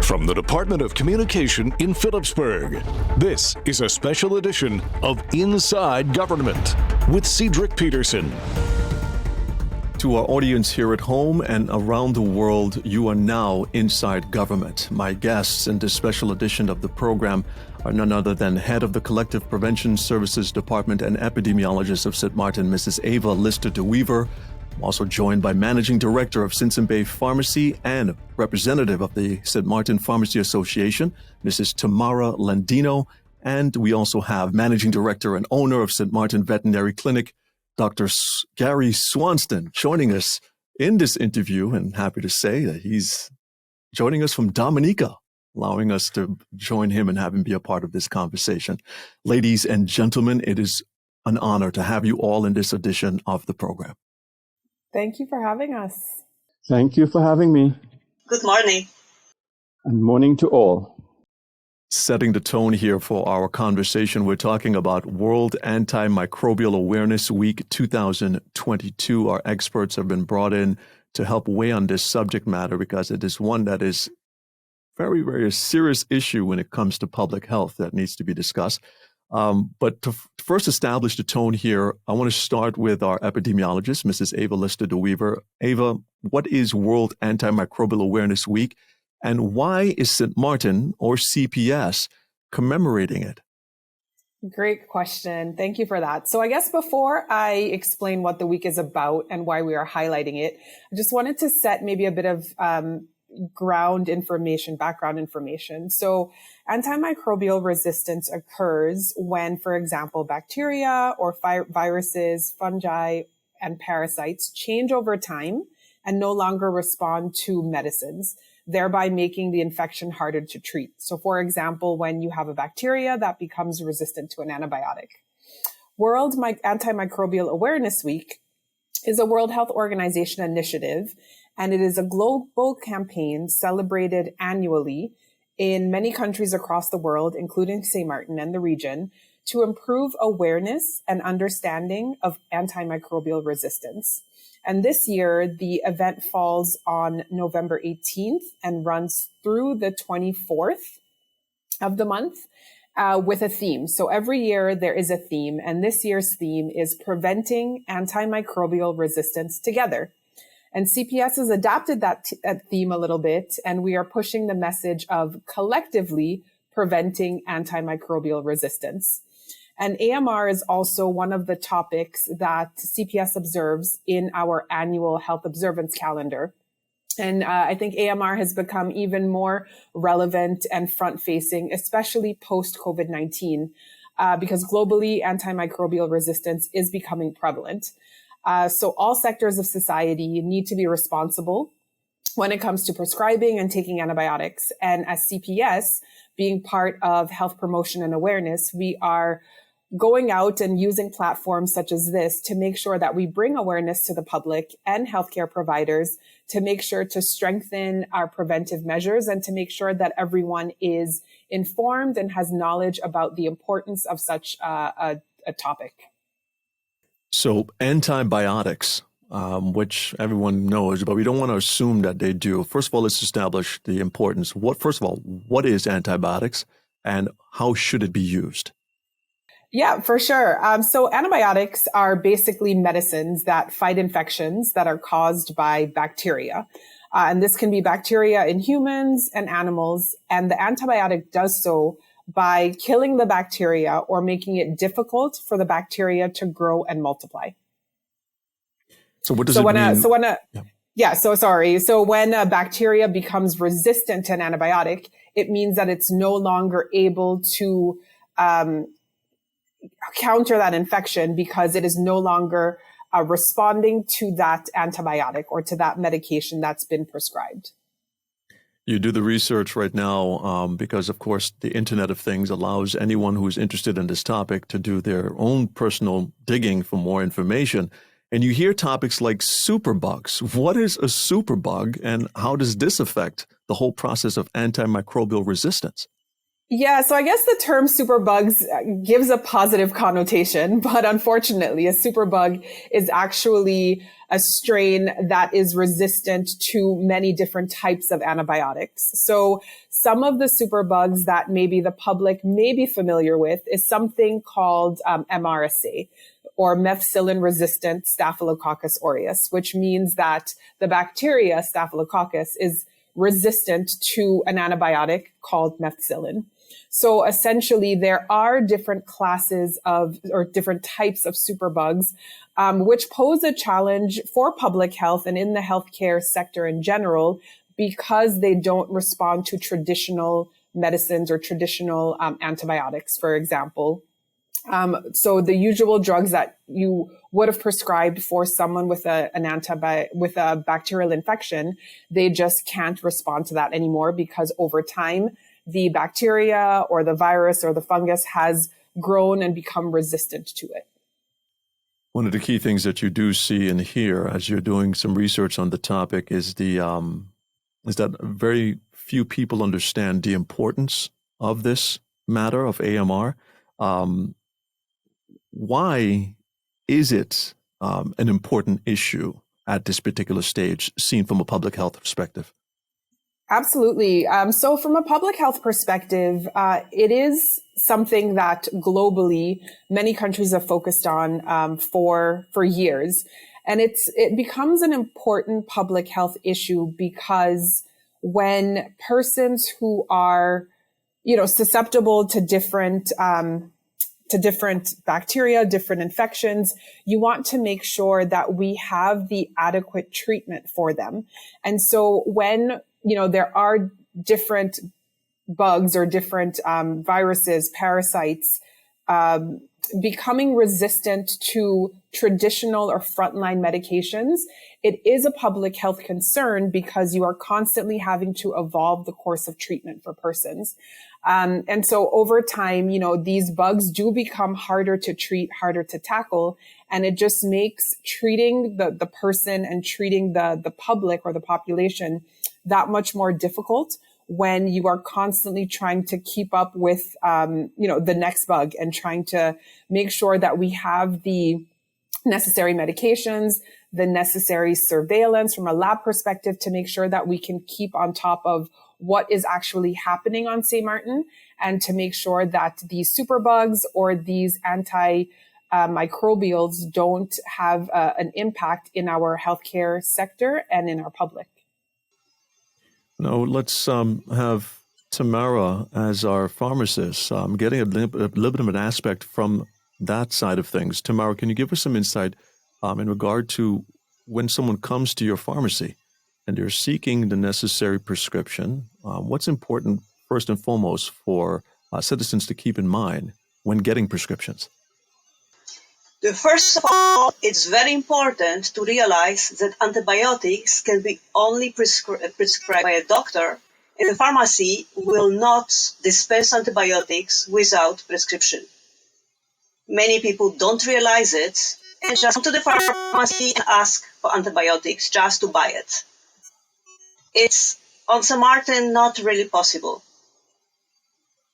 From the Department of Communication in Phillipsburg, this is a special edition of Inside Government with Cedric Peterson. To our audience here at home and around the world, you are now inside government. My guests in this special edition of the program are none other than Head of the Collective Prevention Services Department and Epidemiologist of St. Maarten, Mrs. Eva Lista de Weever. I'm also joined by Managing Director of Simpson Bay Pharmacy and representative of the St. Maarten Pharmacy Association, Mrs. Tamara Landino. And we also have Managing Director and owner of St. Maarten Veterinary Clinic, Dr. Garry Swanston, joining us in this interview, and happy to say that he's joining us from Dominica, allowing us to join him and have him be a part of this conversation. Ladies and gentlemen, it is an honor to have you all in this edition of the program. Thank you for having us. Thank you for having me. Good morning. And morning to all. Setting the tone here for our conversation, we're talking about World Antimicrobial Awareness Week 2022. Our experts have been brought in to help weigh on this subject matter because it is one that is very, very serious issue when it comes to public health that needs to be discussed. But to first establish the tone here, I want to start with our epidemiologist, Mrs. Eva Lista de Weever. Eva, what is World Antimicrobial Awareness Week? And why is St. Maarten, or CPS, commemorating it? Great question. Thank you for that. So I guess before I explain what the week is about and why we are highlighting it, I just wanted to set maybe a bit of background information. So antimicrobial resistance occurs when, for example, bacteria or viruses, fungi, and parasites change over time and no longer respond to medicines, thereby making the infection harder to treat. So for example, when you have a bacteria that becomes resistant to an antibiotic. World Antimicrobial Awareness Week is a World Health Organization initiative, and it is a global campaign celebrated annually in many countries across the world, including St. Maarten and the region, to improve awareness and understanding of antimicrobial resistance. And this year, the event falls on November 18th and runs through the 24th of the month with a theme. So every year there is a theme, and this year's theme is Preventing Antimicrobial Resistance Together. And CPS has adapted that theme a little bit, and we are pushing the message of collectively preventing antimicrobial resistance. And AMR is also one of the topics that CPS observes in our annual health observance calendar. And I think AMR has become even more relevant and front-facing, especially post-COVID-19, because globally antimicrobial resistance is becoming prevalent. So all sectors of society need to be responsible when it comes to prescribing and taking antibiotics. And as CPS, being part of health promotion and awareness, we are going out and using platforms such as this to make sure that we bring awareness to the public and healthcare providers to make sure to strengthen our preventive measures and to make sure that everyone is informed and has knowledge about the importance of such a topic. So antibiotics, which everyone knows, but we don't want to assume that they do. First of all, let's establish the importance. First of all, what is antibiotics and how should it be used? Yeah, for sure. So antibiotics are basically medicines that fight infections that are caused by bacteria. And this can be bacteria in humans and animals. And the antibiotic does so by killing the bacteria or making it difficult for the bacteria to grow and multiply. So what does it mean? So when a bacteria becomes resistant to an antibiotic, it means that it's no longer able to counter that infection because it is no longer responding to that antibiotic or to that medication that's been prescribed. You do the research right now because, of course, the Internet of Things allows anyone who's interested in this topic to do their own personal digging for more information. And you hear topics like superbugs. What is a superbug and how does this affect the whole process of antimicrobial resistance? Yeah, so I guess the term superbugs gives a positive connotation, but unfortunately, a superbug is actually a strain that is resistant to many different types of antibiotics. So some of the superbugs that maybe the public may be familiar with is something called MRSA, or methicillin-resistant Staphylococcus aureus, which means that the bacteria Staphylococcus is resistant to an antibiotic called methicillin. So essentially, there are different classes of or different types of superbugs, which pose a challenge for public health and in the healthcare sector in general, because they don't respond to traditional medicines or traditional antibiotics, for example. So the usual drugs that you would have prescribed for someone with with a bacterial infection, they just can't respond to that anymore, because over time, the bacteria or the virus or the fungus has grown and become resistant to it. One of the key things that you do see and hear as you're doing some research on the topic is that very few people understand the importance of this matter of AMR. Why is it an important issue at this particular stage, seen from a public health perspective? Absolutely. So from a public health perspective, it is something that globally many countries have focused on for years. And it becomes an important public health issue because when persons who are, susceptible to different bacteria, different infections, you want to make sure that we have the adequate treatment for them. And so when there are different bugs or different viruses, parasites, becoming resistant to traditional or frontline medications, it is a public health concern because you are constantly having to evolve the course of treatment for persons. And so over time, these bugs do become harder to treat, harder to tackle. And it just makes treating the person and treating the public or the population that much more difficult when you are constantly trying to keep up with, the next bug and trying to make sure that we have the necessary medications, the necessary surveillance from a lab perspective to make sure that we can keep on top of what is actually happening on St. Maarten, and to make sure that these superbugs or these antimicrobials don't have an impact in our healthcare sector and in our public. Now, let's have Tamara as our pharmacist, getting a little bit of an aspect from that side of things. Tamara, can you give us some insight in regard to when someone comes to your pharmacy and they're seeking the necessary prescription? What's important, first and foremost, for citizens to keep in mind when getting prescriptions? First of all, it's very important to realize that antibiotics can be only prescribed by a doctor, and the pharmacy will not dispense antibiotics without prescription. Many people don't realize it and just come to the pharmacy and ask for antibiotics just to buy it. It's on St. Maarten not really possible.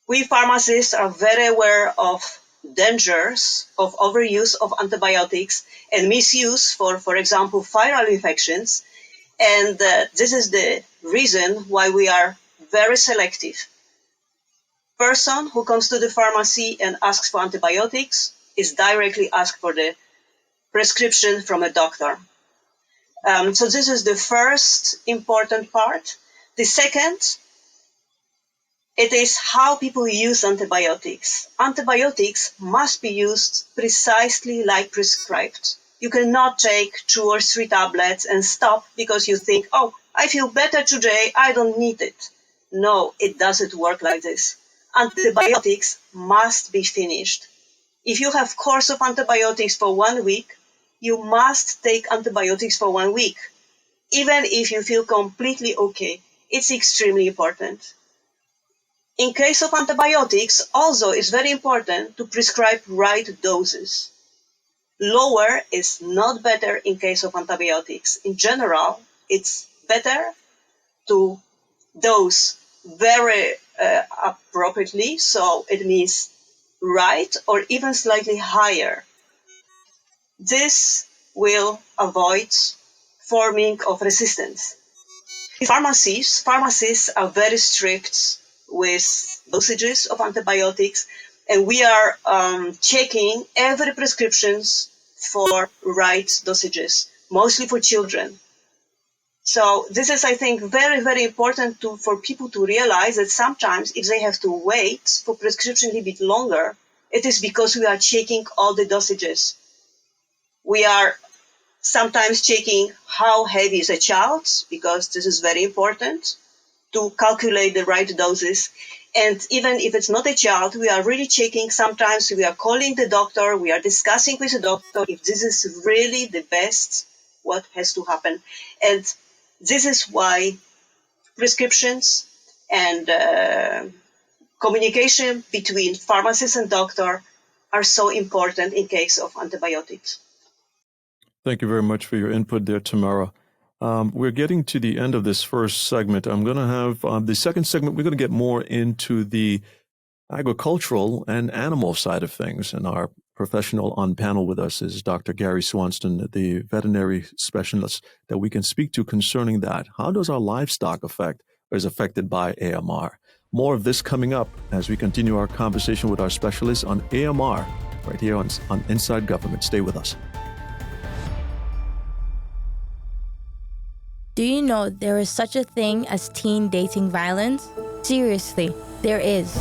We pharmacists are very aware of dangers of overuse of antibiotics and misuse for example, viral infections. And this is the reason why we are very selective. Person who comes to the pharmacy and asks for antibiotics is directly asked for the prescription from a doctor. So this is the first important part. The second, it is how people use antibiotics. Antibiotics must be used precisely like prescribed. You cannot take 2 or 3 tablets and stop because you think, oh, I feel better today, I don't need it. No, it doesn't work like this. Antibiotics must be finished. If you have course of antibiotics for 1 week, you must take antibiotics for 1 week. Even if you feel completely okay, it's extremely important. In case of antibiotics, also it's very important to prescribe right doses. Lower is not better in case of antibiotics. In general, it's better to dose very appropriately, so it means right or even slightly higher. This will avoid forming of resistance. Pharmacists are very strict with dosages of antibiotics, and we are checking every prescriptions for right dosages, mostly for children. So this is, I think, very, very important for people to realize that sometimes if they have to wait for prescription a little bit longer, it is because we are checking all the dosages. We are sometimes checking how heavy is a child, because this is very important to calculate the right doses. And even if it's not a child, we are really checking. Sometimes we are calling the doctor, we are discussing with the doctor if this is really the best, what has to happen. And this is why prescriptions and communication between pharmacist and doctor are so important in case of antibiotics. Thank you very much for your input there, Tamara. We're getting to the end of this first segment. I'm going to have the second segment, we're going to get more into the agricultural and animal side of things. And our professional on panel with us is Dr. Garry Swanston, the veterinary specialist that we can speak to concerning that. How does our livestock is affected by AMR? More of this coming up as we continue our conversation with our specialists on AMR right here on Inside Government. Stay with us. Do you know there is such a thing as teen dating violence? Seriously, there is.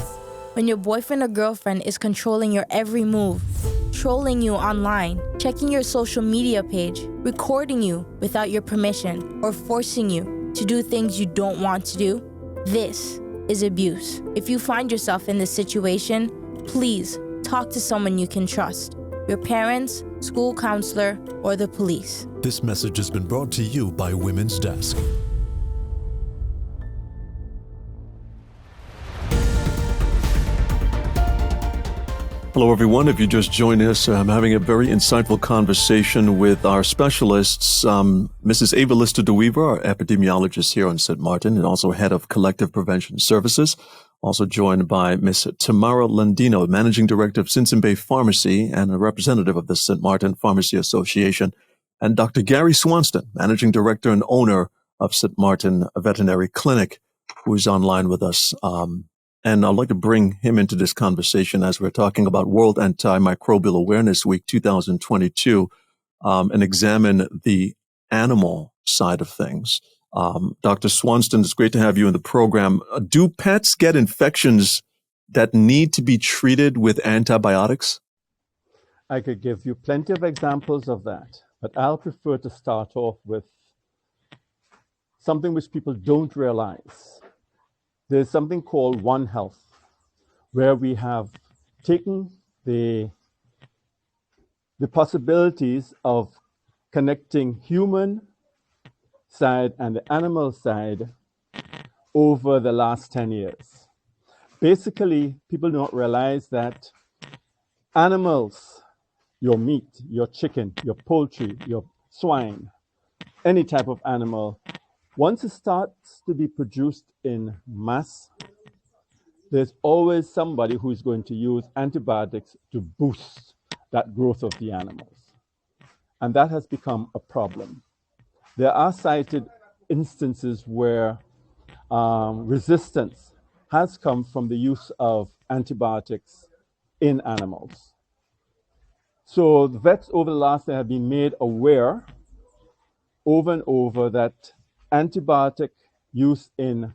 When your boyfriend or girlfriend is controlling your every move, trolling you online, checking your social media page, recording you without your permission, or forcing you to do things you don't want to do, this is abuse. If you find yourself in this situation, please talk to someone you can trust. Your parents, school counselor, or the police. This message has been brought to you by Women's Desk. Hello, everyone. If you just joined us, I'm having a very insightful conversation with our specialists, Mrs. Ava Lista de Weever, our epidemiologist here on St. Maarten, and also head of Collective Prevention Services. Also joined by Ms. Tamara Landino, Managing Director of Simpson Bay Pharmacy and a representative of the St. Maarten Pharmacy Association, and Dr. Garry Swanston, Managing Director and owner of St. Maarten Veterinary Clinic, who is online with us. And I'd like to bring him into this conversation as we're talking about World Antimicrobial Awareness Week 2022 and examine the animal side of things. Dr. Swanston, it's great to have you in the program. Do pets get infections that need to be treated with antibiotics? I could give you plenty of examples of that, but I'll prefer to start off with something which people don't realize. There's something called One Health, where we have taken the possibilities of connecting human side and the animal side over the last 10 years. Basically, people don't realize that animals, your meat, your chicken, your poultry, your swine, any type of animal, once it starts to be produced in mass, there's always somebody who's going to use antibiotics to boost that growth of the animals. And that has become a problem. There are cited instances where resistance has come from the use of antibiotics in animals. So the vets over the last year have been made aware over and over that antibiotic use in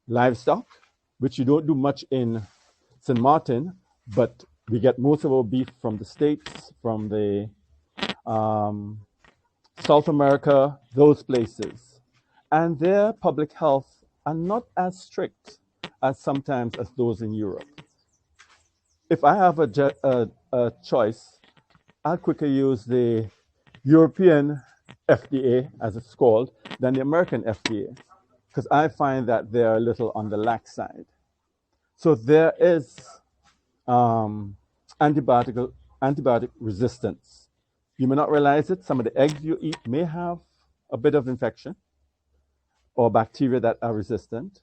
livestock, which you don't do much in St. Maarten, but we get most of our beef from the States, from the South America, those places. And their public health are not as strict as sometimes as those in Europe. If I have a choice, I'll quickly use the European FDA, as it's called, than the American FDA, because I find that they're a little on the lax side. So there is antibiotic resistance. You may not realize it. Some of the eggs you eat may have a bit of infection or bacteria that are resistant.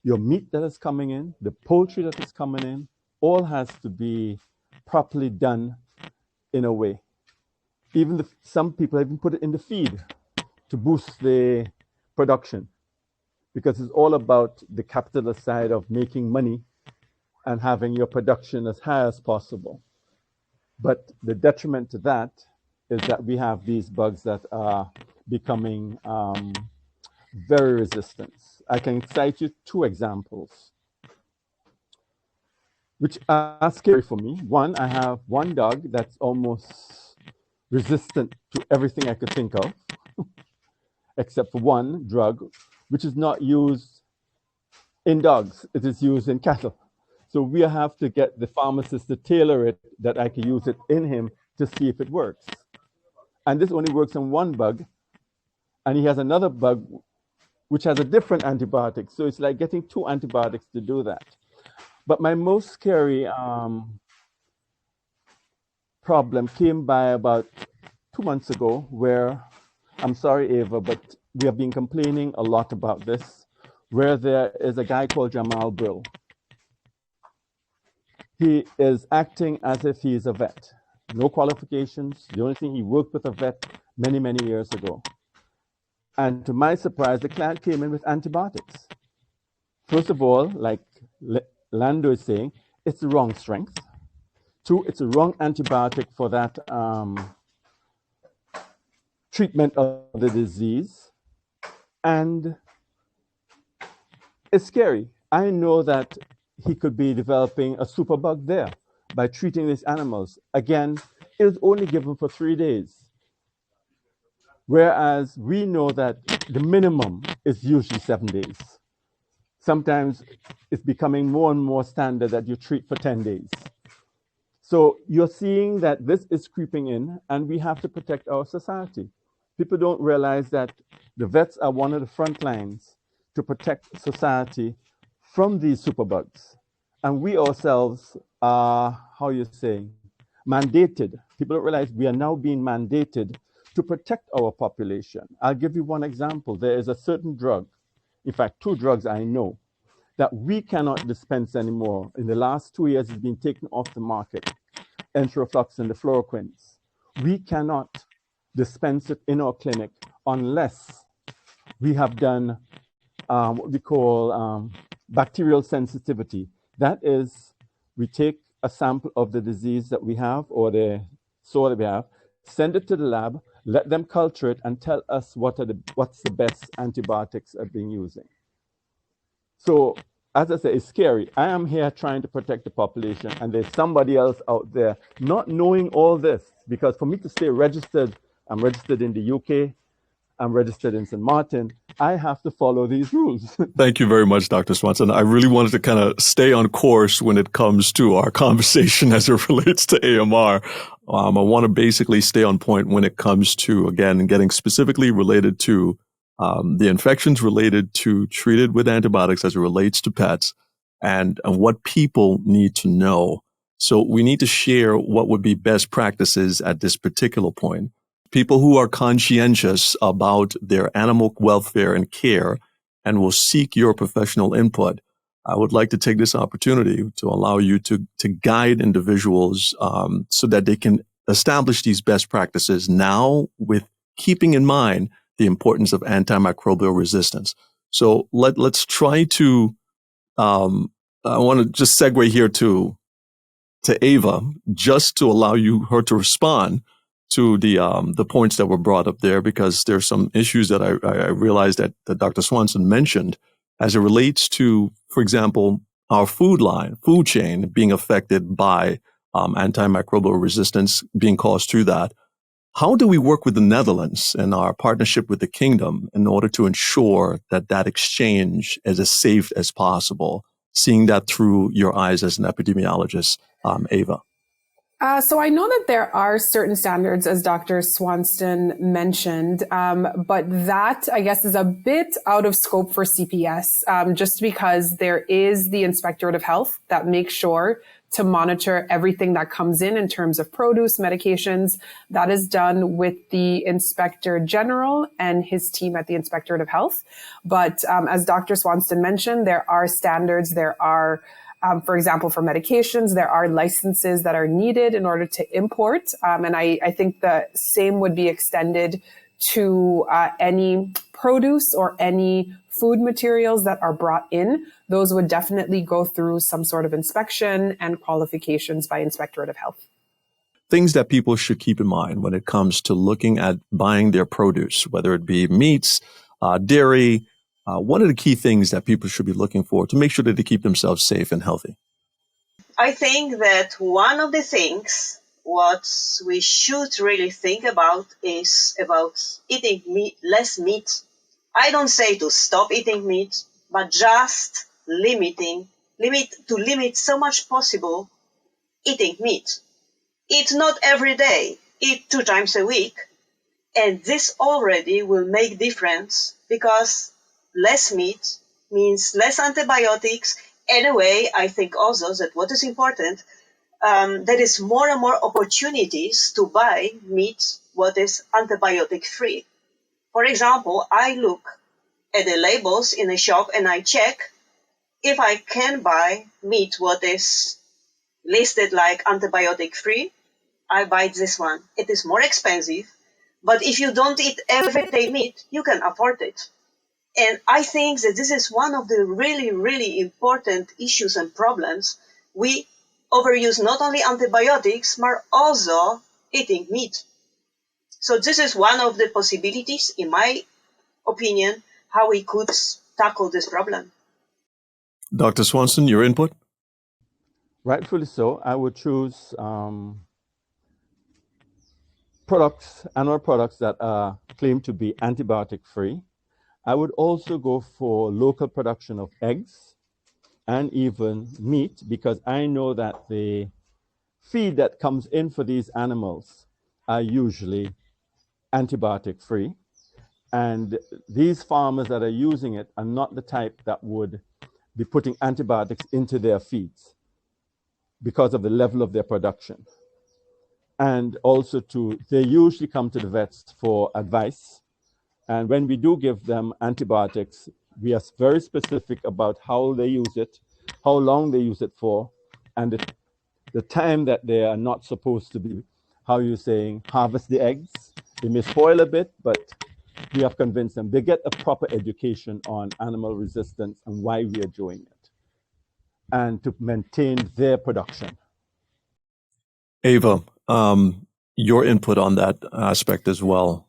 your meat that is coming in, the poultry that is coming in, all has to be properly done in a way. Even some people even put it in the feed to boost the production, because it's all about the capitalist side of making money and having your production as high as possible. But the detriment to that is that we have these bugs that are becoming very resistant. I can cite you 2 examples, which are scary for me. One, I have one dog that's almost resistant to everything I could think of, except for one drug, which is not used in dogs, it is used in cattle. So we have to get the pharmacist to tailor it that I can use it in him to see if it works. And this only works on one bug, and he has another bug which has a different antibiotic. So it's like getting 2 antibiotics to do that. But my most scary problem came by about 2 months ago, where, I'm sorry, Ava, but we have been complaining a lot about this, where there is a guy called Jamal Brill. He is acting as if he is a vet. No qualifications. The only thing, he worked with a vet many, many years ago. And to my surprise, the client came in with antibiotics. First of all, like Lando is saying, it's the wrong strength. 2, it's the wrong antibiotic for that treatment of the disease. And it's scary. I know that he could be developing a superbug there by treating these animals. Again, it is only given for 3 days. Whereas we know that the minimum is usually 7 days. Sometimes it's becoming more and more standard that you treat for 10 days. So you're seeing that this is creeping in, and we have to protect our society. People don't realize that the vets are one of the front lines to protect society from these superbugs. And we ourselves are, how you say, mandated. People don't realize we are now being mandated to protect our population. I'll give you one example. There is a certain drug, in fact, 2 drugs I know, that we cannot dispense anymore. In the last 2 years, it's been taken off the market, Enteroflox and the fluoroquines. We cannot dispense it in our clinic unless we have done what we call bacterial sensitivity. That is, we take a sample of the disease that we have or the soil that we have, send it to the lab, let them culture it, and tell us what's the best antibiotics are being using. So, as I say, it's scary. I am here trying to protect the population, and there's somebody else out there not knowing all this. Because for me to stay registered, I'm registered in the UK, I'm registered in St. Maarten, I have to follow these rules. Thank you very much, Dr. Swanston. I really wanted to kind of stay on course when it comes to our conversation as it relates to AMR. I want to basically stay on point when it comes to, again, getting specifically related to the infections related to treated with antibiotics as it relates to pets and what people need to know. So we need to share what would be best practices at this particular point. People who are conscientious about their animal welfare and care and will seek your professional input, I would like to take this opportunity to allow you to guide individuals so that they can establish these best practices now with keeping in mind the importance of antimicrobial resistance. So let's try to, I want to just segue here to Ava, just to allow her to respond to the points that were brought up there, because there's some issues that I realized that Dr. Swanston mentioned as it relates to, for example, our food chain being affected by antimicrobial resistance being caused through that. How do we work with the Netherlands and our partnership with the Kingdom in order to ensure that exchange is as safe as possible, seeing that through your eyes as an epidemiologist, Ava? So I know that there are certain standards, as Dr. Swanston mentioned, but that, I guess, is a bit out of scope for CPS, just because there is the Inspectorate of Health that makes sure to monitor everything that comes in terms of produce, medications. That is done with the Inspector General and his team at the Inspectorate of Health. But as Dr. Swanston mentioned, there are standards, there are for example, for medications, there are licenses that are needed in order to import. And I think the same would be extended to any produce or any food materials that are brought in. Those would definitely go through some sort of inspection and qualifications by Inspectorate of Health. Things that people should keep in mind when it comes to looking at buying their produce, whether it be meats, dairy. What are the key things that people should be looking for to make sure that they keep themselves safe and healthy? I think that one of the things what we should really think about is about eating less meat. I don't say to stop eating meat, but just limit so much possible eating meat. Eat not every day, eat 2 times a week. And this already will make difference because less meat means less antibiotics. Anyway, I think also that what is important, there is more and more opportunities to buy meat what is antibiotic free. For example, I look at the labels in a shop and I check if I can buy meat what is listed like antibiotic free. I buy this one. It is more expensive, but if you don't eat everyday meat, you can afford it. And I think that this is one of the really, really important issues and problems. We overuse not only antibiotics, but also eating meat. So this is one of the possibilities, in my opinion, how we could tackle this problem. Dr. Swanston, your input? Rightfully so. I would choose animal products that are claimed to be antibiotic free. I would also go for local production of eggs and even meat, because I know that the feed that comes in for these animals are usually antibiotic free. And these farmers that are using it are not the type that would be putting antibiotics into their feeds because of the level of their production. And also they usually come to the vets for advice. And when we do give them antibiotics, we are very specific about how they use it, how long they use it for, and the time that they are not supposed to be, harvest the eggs. They may spoil a bit, but we have convinced them. They get a proper education on animal resistance and why we are doing it, and to maintain their production. Ava, your input on that aspect as well.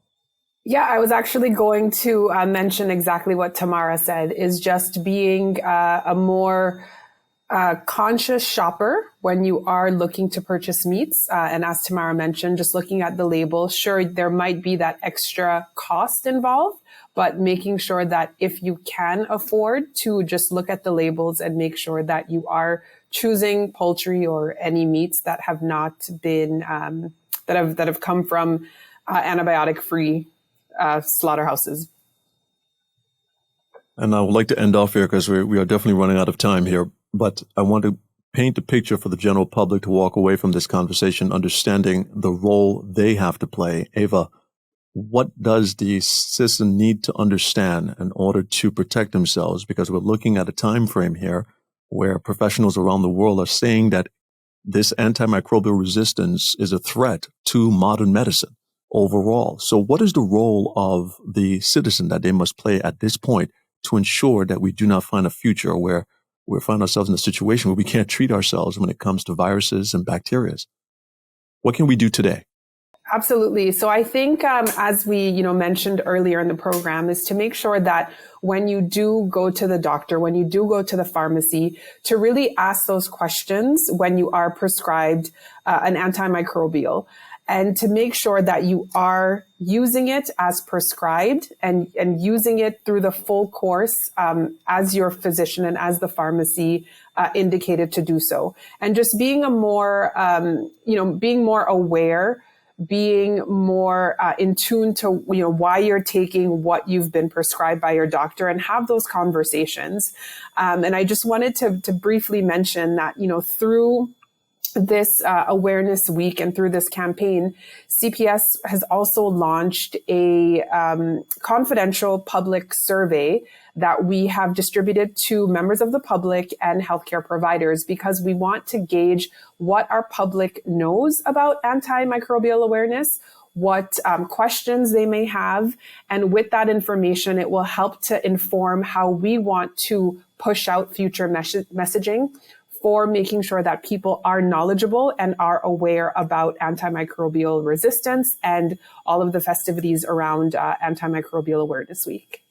Yeah, I was actually going to mention exactly what Tamara said, is just being a more conscious shopper when you are looking to purchase meats. And as Tamara mentioned, just looking at the label, sure, there might be that extra cost involved, but making sure that if you can afford to just look at the labels and make sure that you are choosing poultry or any meats that have not been, that have come from antibiotic-free slaughterhouses. And I would like to end off here because we are definitely running out of time here, but I want to paint a picture for the general public to walk away from this conversation understanding the role they have to play. Ava, what does the system need to understand in order to protect themselves? Because we're looking at a time frame here where professionals around the world are saying that this antimicrobial resistance is a threat to modern medicine overall. So what is the role of the citizen that they must play at this point to ensure that we do not find a future where we find ourselves in a situation where we can't treat ourselves when it comes to viruses and bacteria? What can we do today? Absolutely. So I think, as we, mentioned earlier in the program, is to make sure that when you do go to the doctor, when you do go to the pharmacy, to really ask those questions when you are prescribed an antimicrobial. and to make sure that you are using it as prescribed and using it through the full course as your physician and as the pharmacy indicated to do so. And just being being more aware, being more in tune to why you're taking what you've been prescribed by your doctor, and have those conversations. And I just wanted to briefly mention that through this awareness week and through this campaign, CPS has also launched a confidential public survey that we have distributed to members of the public and healthcare providers, because we want to gauge what our public knows about antimicrobial awareness, what questions they may have. And with that information, it will help to inform how we want to push out future messaging for making sure that people are knowledgeable and are aware about antimicrobial resistance and all of the festivities around Antimicrobial Awareness Week.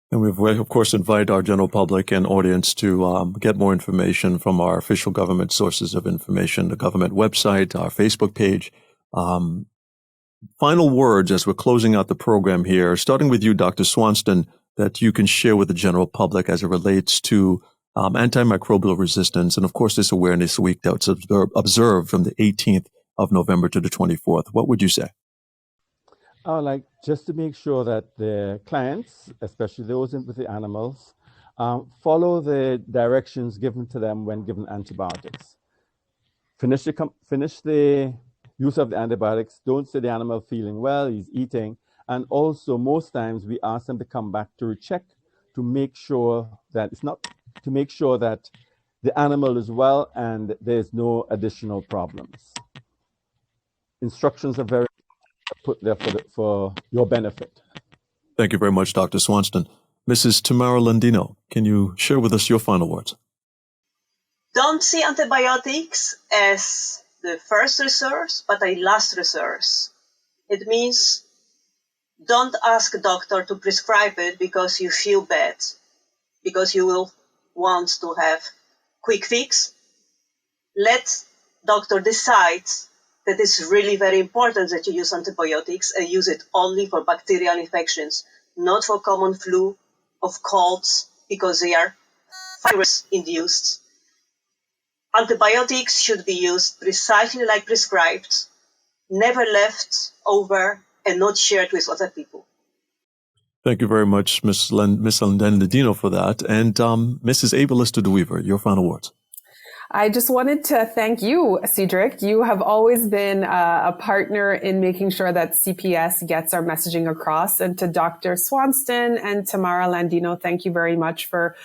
And we've, of course, invited our general public and audience to get more information from our official government sources of information, the government website, our Facebook page. Final words as we're closing out the program here, starting with you, Dr. Swanston, that you can share with the general public as it relates to antimicrobial resistance, and of course this awareness week that's observed from the 18th of November to the 24th. What would you say? I would like just to make sure that the clients, especially those with the animals, follow the directions given to them when given antibiotics. Finish the use of the antibiotics. Don't say the animal feeling well, he's eating. And also, most times we ask them to come back to recheck to make sure that the animal is well and there's no additional problems. Instructions are very put there for your benefit. Thank you very much, Dr. Swanston. Mrs. Tamara Landino, can you share with us your final words? Don't see antibiotics as the first resource, but a last resource. It means don't ask a doctor to prescribe it because you feel bad, because you will want to have quick fix. Let doctor decide that it's really very important that you use antibiotics and use it only for bacterial infections, not for common flu, of colds, because they are virus-induced. Antibiotics should be used precisely like prescribed, never left over and not shared with other people. Thank you very much, Ms. Landino, for that. And Mrs. Lista Weever, your final words. I just wanted to thank you, Cedric. You have always been a partner in making sure that CPS gets our messaging across. And to Dr. Swanston and Tamara Landino, thank you very much for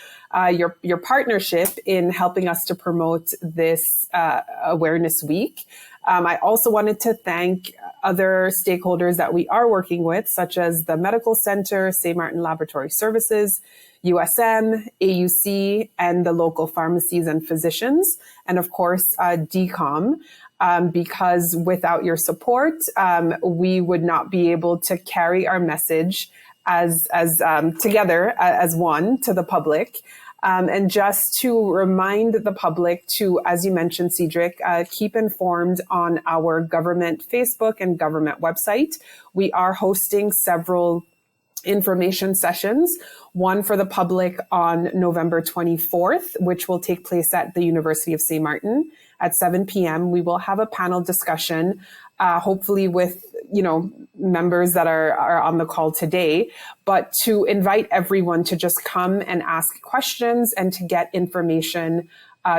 your partnership in helping us to promote this Awareness Week. I also wanted to thank other stakeholders that we are working with, such as the Medical Center, St. Maarten Laboratory Services, USM, AUC, and the local pharmacies and physicians, and of course, DCOM, because without your support, we would not be able to carry our message as together as one to the public. And just to remind the public to, as you mentioned, Cedric, keep informed on our government Facebook and government website. We are hosting several information sessions, one for the public on November 24th, which will take place at the University of St. Maarten at 7 p.m. We will have a panel discussion, hopefully with, members that are on the call today, but to invite everyone to just come and ask questions and to get information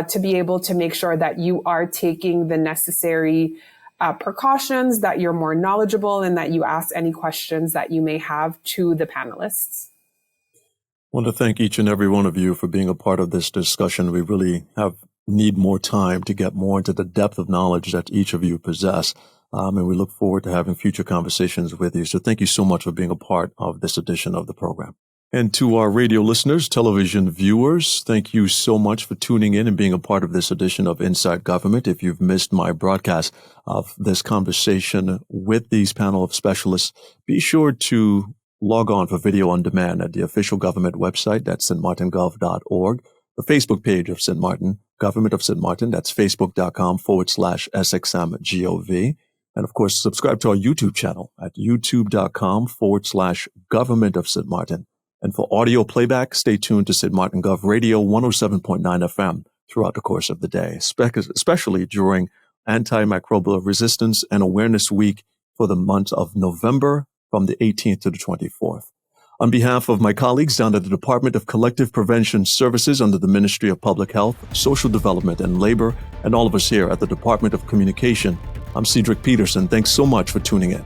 to be able to make sure that you are taking the necessary precautions, that you're more knowledgeable, and that you ask any questions that you may have to the panelists. I want to thank each and every one of you for being a part of this discussion. We really need more time to get more into the depth of knowledge that each of you possess. And we look forward to having future conversations with you. So thank you so much for being a part of this edition of the program. And to our radio listeners, television viewers, thank you so much for tuning in and being a part of this edition of Inside Government. If you've missed my broadcast of this conversation with these panel of specialists, be sure to log on for video on demand at the official government website, that's stmartengov.org, the Facebook page of St. Maarten, Government of St. Maarten, that's facebook.com/SXMGOV. And of course, subscribe to our YouTube channel at youtube.com/Government of St. Maarten. And for audio playback, stay tuned to St. Maarten Gov Radio 107.9 FM throughout the course of the day, especially during Antimicrobial Resistance and Awareness Week for the month of November from the 18th to the 24th. On behalf of my colleagues down at the Department of Collective Prevention Services under the Ministry of Public Health, Social Development and Labor, and all of us here at the Department of Communication, I'm Cedric Peterson. Thanks so much for tuning in.